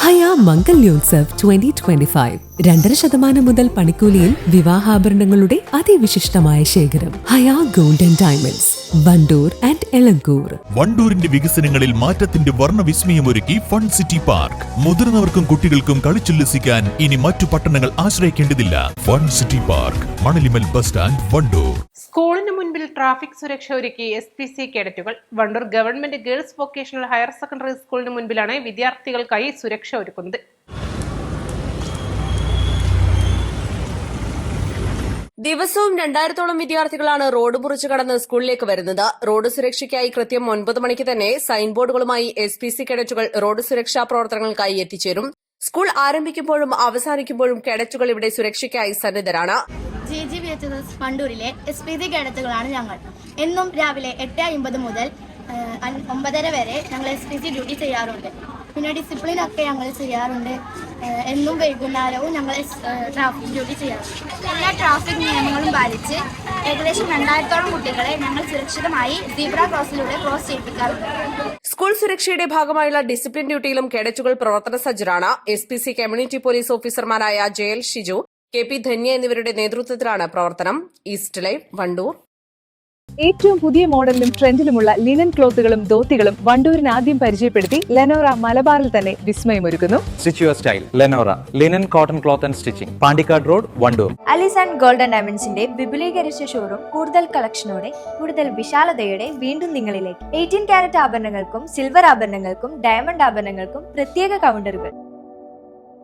ഹയ മംഗല്യോത്സവ് 2025 2.5% മുതൽ പണിക്കൂലിയിൽ വിവാഹാഭരണങ്ങളുടെ അതിവിശിഷ്ടമായ ശേഖരം. Haya gold and diamonds, Wandoor and Elankur. വണ്ടൂരിന്റെ വികസനങ്ങളിൽ മാറ്റത്തിന്റെ വർണ്ണവിസ്മയമൊരുക്കി ഫൺ സിറ്റി പാർക്ക്. മുതിർന്നവർക്കും കുട്ടികൾക്കും കളിച്ചുല്ലസിക്കാൻ ഇനി മറ്റു പട്ടണങ്ങൾ ആശ്രയിക്കേണ്ടതില്ല. Fun city park, Manalimal bus stand, Wandoor. സ്കൂളിന് മുൻപിൽ ട്രാഫിക് സുരക്ഷ ഒരുക്കി SPC കേഡറ്റുകൾ. Wandoor government girls vocational higher secondary സ്കൂളിന് മുൻപിലാണ് വിദ്യാർത്ഥികൾക്കായി സുരക്ഷ ഒരുക്കുന്നത്. ദിവസവും 2000-ഓളം വിദ്യാർത്ഥികളാണ് റോഡ് മുറിച്ചു കടന്ന് സ്കൂളിലേക്ക് വരുന്നത്. റോഡ് സുരക്ഷയ്ക്കായി കൃത്യം 9 മണിക്ക് തന്നെ സൈൻ ബോർഡുകളുമായി SPC കേഡറ്റുകൾ റോഡ് സുരക്ഷാ പ്രവർത്തനങ്ങൾക്കായി എത്തിച്ചേരും. സ്കൂൾ ആരംഭിക്കുമ്പോഴും അവസാനിക്കുമ്പോഴും കേഡറ്റുകൾ ഇവിടെ സുരക്ഷയ്ക്കായി സന്നിധരാണ്. GGVHS വണ്ടൂരിലെ SPC കേഡറ്റുകളാണ് ഞങ്ങൾ. എന്നും രാവിലെ 8:50 മുതൽ 9:30 വരെ ഞങ്ങൾ SPC ഡ്യൂട്ടി ചെയ്യാറുണ്ട്. പിന്നെ ഡിസിപ്ലിൻ ഒക്കെ ഞങ്ങൾ ചെയ്യാറുണ്ട്. എന്നും വൈകുന്നേരവും ഞങ്ങൾ ട്രാഫിക് ഡ്യൂട്ടി ചെയ്യാറുണ്ട്. എല്ലാ ട്രാഫിക് നിയമങ്ങളും പാലിച്ച് ഏകദേശം 2000-ഓളം കുട്ടികളെ ഞങ്ങൾ സുരക്ഷിതമായി സീബ്ര ക്രോസിലൂടെ ക്രോസ് ചെയ്യിപ്പിക്കാറുണ്ട്. സ്കൂൾ സുരക്ഷയുടെ ഭാഗമായുള്ള ഡിസിപ്ലിൻ ഡ്യൂട്ടിയിലും കേഡറ്റുകൾ പ്രവർത്തന സജ്ജരാണ്. SPC കമ്മ്യൂണിറ്റി പോലീസ് ഓഫീസർമാരായ JL ഷിജു, KP ധന്യ എന്നിവരുടെ നേതൃത്വത്തിലാണ് പ്രവർത്തനം. East live, Wandoor. ഏറ്റവും പുതിയ മോഡലിലും ട്രെൻഡിലുമുള്ള ലിനൻ ക്ലോത്തുകളും ധോത്തികളും വണ്ടൂരിന് ആദ്യം പരിചയപ്പെടുത്തി ലെനോറ മലബാറിൽ തന്നെ വിസ്മയമൊരുക്കുന്നു. Stitch your style Lenora linen cotton cloth and stitching, Pandikkad road, Wandoor. Alis and gold and ഡയമണ്ട്സിന്റെ വിപുലീകരിച്ച ഷോറൂം കൂടുതൽ കളക്ഷനോടെ കൂടുതൽ വിശാലതയോടെ വീണ്ടും നിങ്ങളിലേക്ക്. 18 കാരറ്റ് ആഭരണങ്ങൾക്കും സിൽവർ ആഭരണങ്ങൾക്കും ഡയമണ്ട് ആഭരണങ്ങൾക്കും പ്രത്യേക കൗണ്ടറുകൾ.